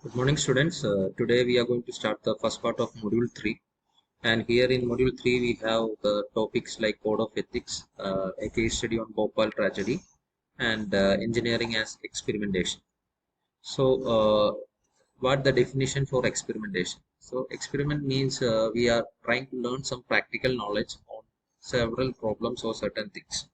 Good morning, students. Today we are going to start the first part of Module 3. And here in Module 3, we have the topics like Code of Ethics, a case study on Bhopal tragedy, and engineering as experimentation. So, what the definition for experimentation? So, experiment means we are trying to learn some practical knowledge on several problems or certain things.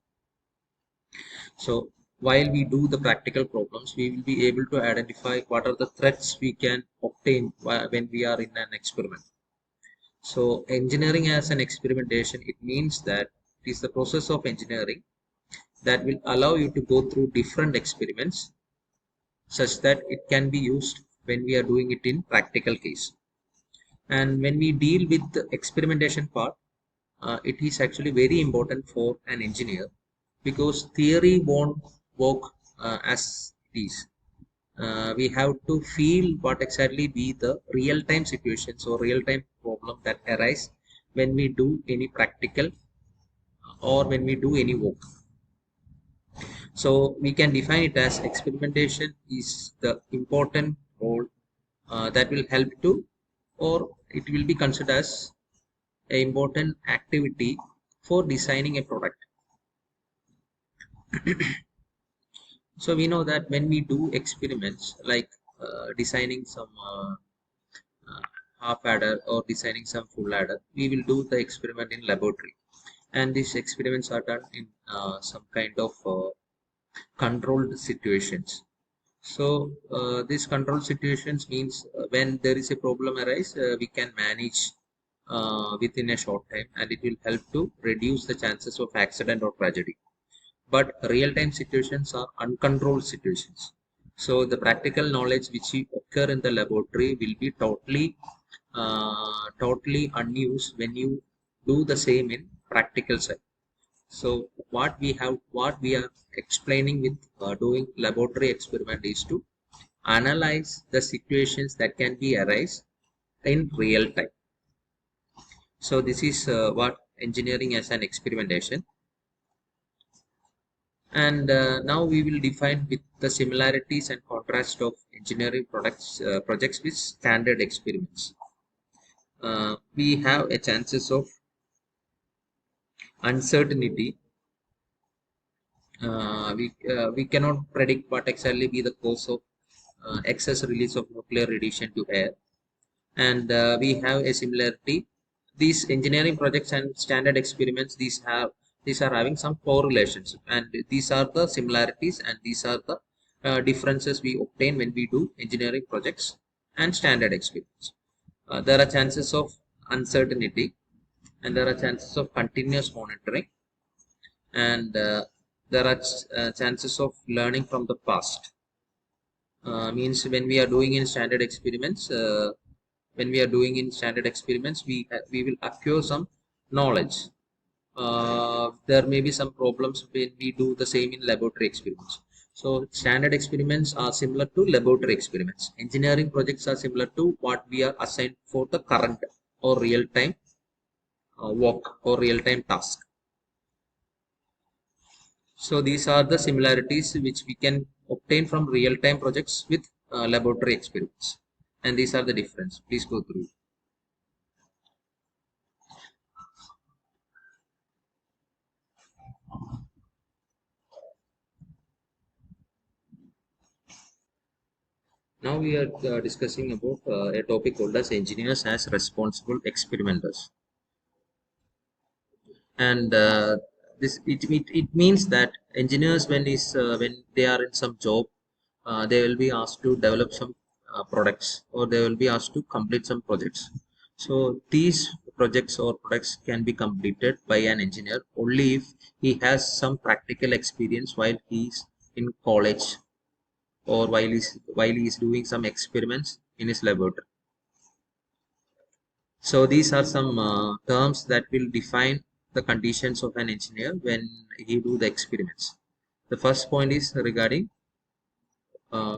So while we do the practical problems, we will be able to identify what are the threats we can obtain when we are in an experiment. So engineering as an experimentation, it means that it is the process of engineering that will allow you to go through different experiments such that it can be used when we are doing it in practical case. And when we deal with the experimentation part, it is actually very important for an engineer because theory won't work as it is. We have to feel what exactly be the real-time situations or real-time problem that arise when we do any practical or when we do any work. So we can define it as experimentation is the important role that will help to, or it will be considered as an important activity for designing a product. So we know that when we do experiments like designing some half adder or designing some full adder, we will do the experiment in laboratory, and these experiments are done in some kind of controlled situations. So these controlled situations means when there is a problem arise, we can manage within a short time, and it will help to reduce the chances of accident or tragedy. But real-time situations are uncontrolled situations. So the practical knowledge which occur in the laboratory will be totally unused when you do the same in practical side. So what we are explaining with doing laboratory experiment is to analyze the situations that can be arise in real time. So this is what engineering as an experimentation. And now we will define with the similarities and contrast of engineering projects with standard experiments. We have a chances of uncertainty. We cannot predict what exactly be the cause of excess release of nuclear radiation to air, and we have a similarity. These engineering projects and standard experiments, these are having some correlations, and these are the similarities, and these are the differences we obtain when we do engineering projects and standard experiments. There are chances of uncertainty, and there are chances of continuous monitoring, and there are chances of learning from the past. Means when we are doing in standard experiments, we will acquire some knowledge. There may be some problems when we do the same in laboratory experiments. So standard experiments are similar to laboratory experiments. Engineering projects are similar to what we are assigned for the current or real-time work or real-time task. So these are the similarities which we can obtain from real-time projects with laboratory experiments. And these are the difference. Please go through. Now we are discussing about a topic called as engineers as responsible experimenters. And it means that engineers when they are in some job, they will be asked to develop some products, or they will be asked to complete some projects. So these projects or products can be completed by an engineer only if he has some practical experience while he is in college, or while he is doing some experiments in his laboratory. So these are some terms that will define the conditions of an engineer when he do the experiments. The first point is regarding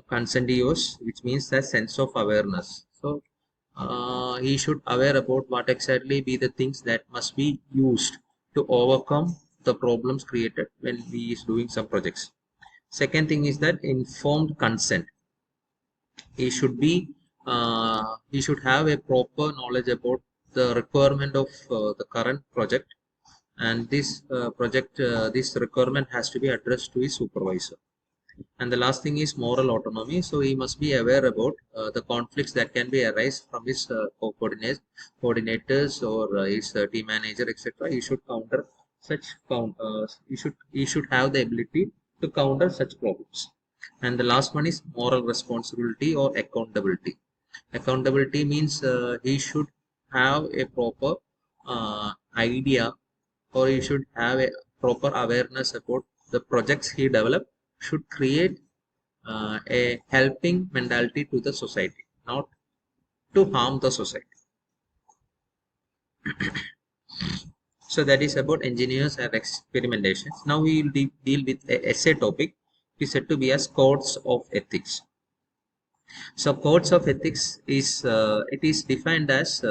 consentious, which means the sense of awareness. So he should aware about what exactly be the things that must be used to overcome the problems created when he is doing some projects. Second thing is that informed consent. He should be he should have a proper knowledge about the requirement of the current project, and this requirement has to be addressed to his supervisor. And the last thing is moral autonomy. So he must be aware about the conflicts that can be arise from his coordinators or his team manager, etc. He should counter such he should have the ability to counter such problems. And the last one is moral responsibility or accountability. Accountability means he should have a proper idea, or he should have a proper awareness about the projects he developed should create a helping mentality to the society, not to harm the society. So that is about engineers and experimentations. Now we will deal with a essay topic. It is said to be as codes of ethics. So codes of ethics is it is defined as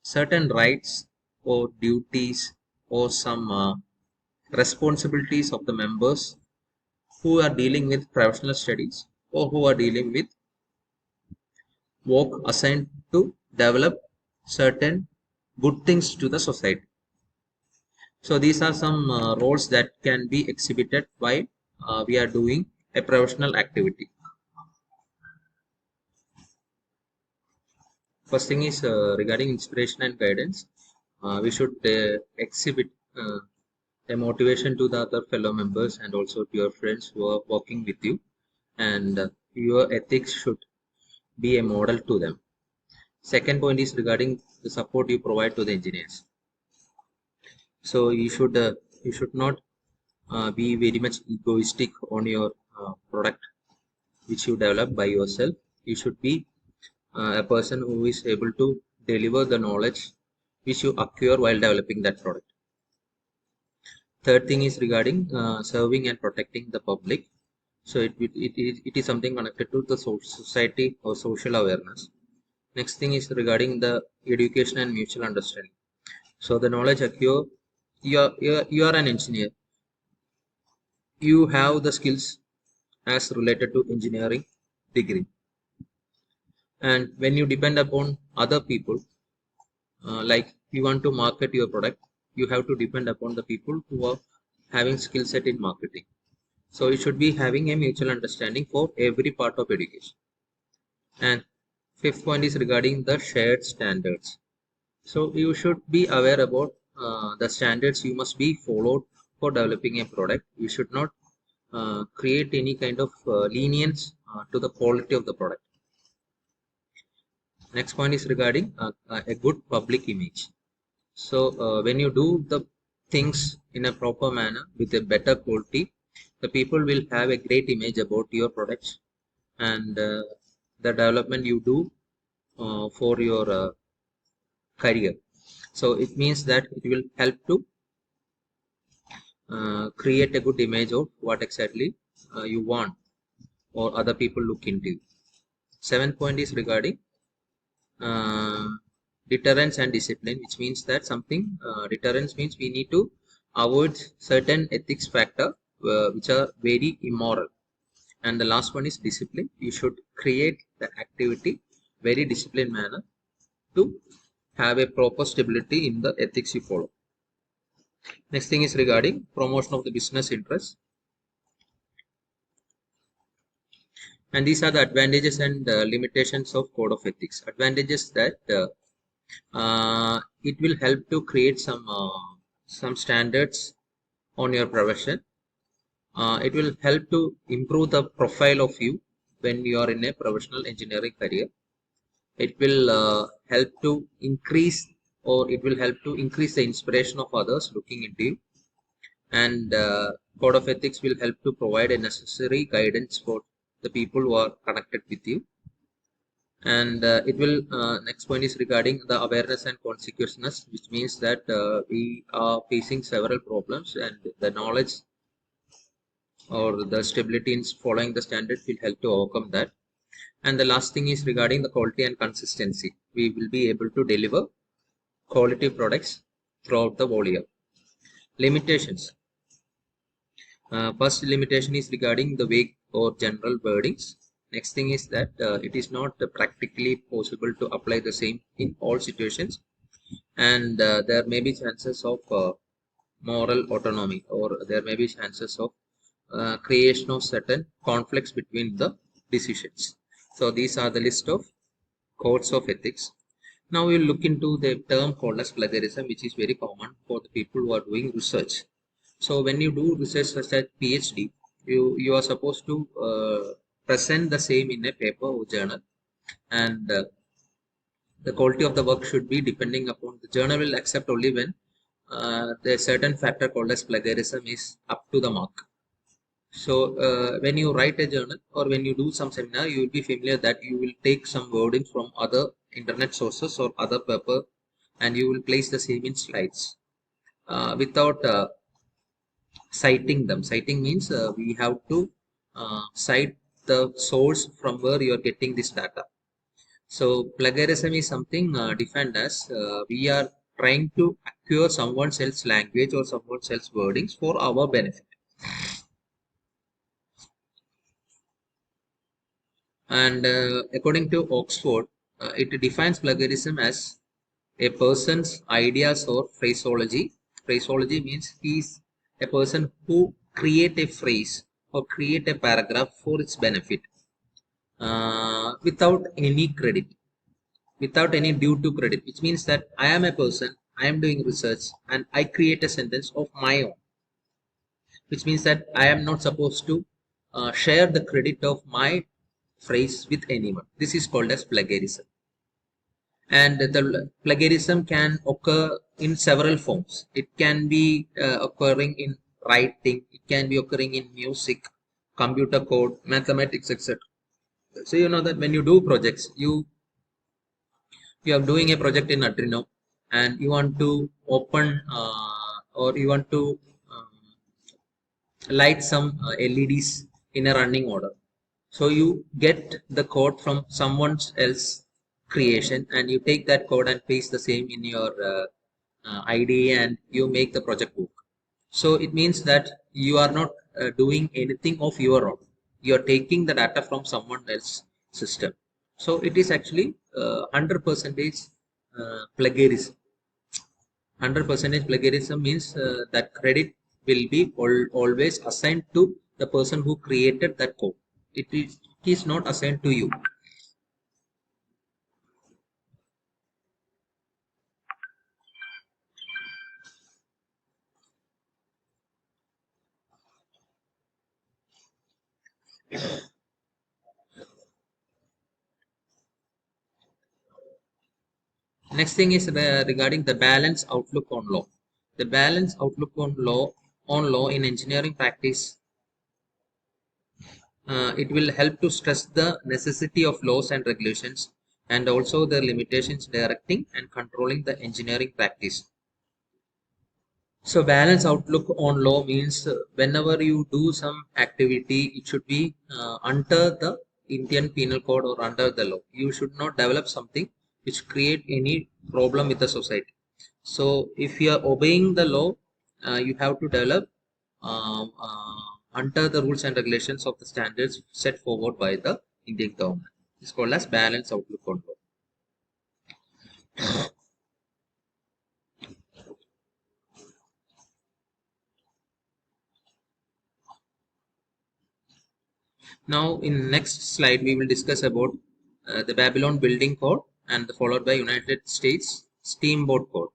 certain rights or duties or some responsibilities of the members who are dealing with professional studies or who are dealing with work assigned to develop certain good things to the society. So these are some roles that can be exhibited while we are doing a professional activity. First thing is regarding inspiration and guidance. We should exhibit a motivation to the other fellow members and also to your friends who are working with you, and your ethics should be a model to them. Second point is regarding the support you provide to the engineers. So you should not be very much egoistic on your product which you develop by yourself. You should be a person who is able to deliver the knowledge which you acquire while developing that product. Third thing is regarding serving and protecting the public. So it is something connected to the society or social awareness. Next thing is regarding the education and mutual understanding. So the knowledge acquire, you are an engineer. You have the skills as related to engineering degree. And when you depend upon other people, like you want to market your product, you have to depend upon the people who are having skill set in marketing. So you should be having a mutual understanding for every part of education. And fifth point is regarding the shared standards. So you should be aware about the standards you must be followed for developing a product. You should not create any kind of lenience to the quality of the product. Next point is regarding a good public image. So when you do the things in a proper manner with a better quality, the people will have a great image about your products and the development you do for your career. So it means that it will help to create a good image of what exactly you want or other people look into you. Seventh point is regarding uh, deterrence and discipline, which means that something deterrence means we need to avoid certain ethics factor which are very immoral. And the last one is discipline. You should create the activity very disciplined manner to have a proper stability in the ethics you follow. Next thing is regarding promotion of the business interest. And these are the advantages and limitations of code of ethics. Advantages that it will help to create some standards on your profession. It will help to improve the profile of you when you are in a professional engineering career. It will help to increase, or it will help to increase the inspiration of others looking into you. And code of ethics will help to provide a necessary guidance for the people who are connected with you. And it will next point is regarding the awareness and consequences, which means that we are facing several problems, and the knowledge or the stability in following the standard will help to overcome that. And the last thing is regarding the quality and consistency. We will be able to deliver quality products throughout the whole year. Limitations. First limitation is regarding the vague or general wordings. Next thing is that it is not practically possible to apply the same in all situations, and there may be chances of moral autonomy, or there may be chances of creation of certain conflicts between the decisions. So these are the list of codes of ethics. Now we'll look into the term called as plagiarism, which is very common for the people who are doing research. So when you do research such as PhD, you are supposed to present the same in a paper or journal, and the quality of the work should be depending upon the journal will accept only when the certain factor called as plagiarism is up to the mark. So when you write a journal or when you do some seminar, you will be familiar that you will take some wording from other internet sources or other paper, and you will place the same in slides without citing them. Citing means we have to cite the source from where you are getting this data. So plagiarism is something defined as we are trying to acquire someone else's language or someone else's wordings for our benefit. And according to Oxford, it defines plagiarism as a person's ideas or phraseology. Phraseology means he is a person who create a phrase or create a paragraph for its benefit without any credit, without any due to credit, which means that I am a person, I am doing research, and I create a sentence of my own, which means that I am not supposed to share the credit of my phrase with anyone. This is called as plagiarism. And the plagiarism can occur in several forms. It can be occurring in writing, it can be occurring in music, computer code, mathematics, etc. So you know that when you do projects, you are doing a project in Arduino, and you want to open or you want to light some LEDs in a running order. So you get the code from someone else creation, and you take that code and paste the same in your IDE, and you make the project work. So it means that you are not doing anything of your own. You are taking the data from someone else's system. So it is actually 100% plagiarism. 100% plagiarism means that credit will be always assigned to the person who created that code. It is not assigned to you. Next thing is regarding the balanced outlook on law. The balanced outlook on law in engineering practice, it will help to stress the necessity of laws and regulations, and also the limitations directing and controlling the engineering practice. So balanced outlook on law means whenever you do some activity, it should be under the Indian Penal Code or under the law. You should not develop something which create any problem with the society. So if you are obeying the law, you have to develop under the rules and regulations of the standards set forward by the Indian government. It's called as balanced outlook on law. Now, in next slide, we will discuss about the Babylon Building Code, and followed by United States Steamboat Code.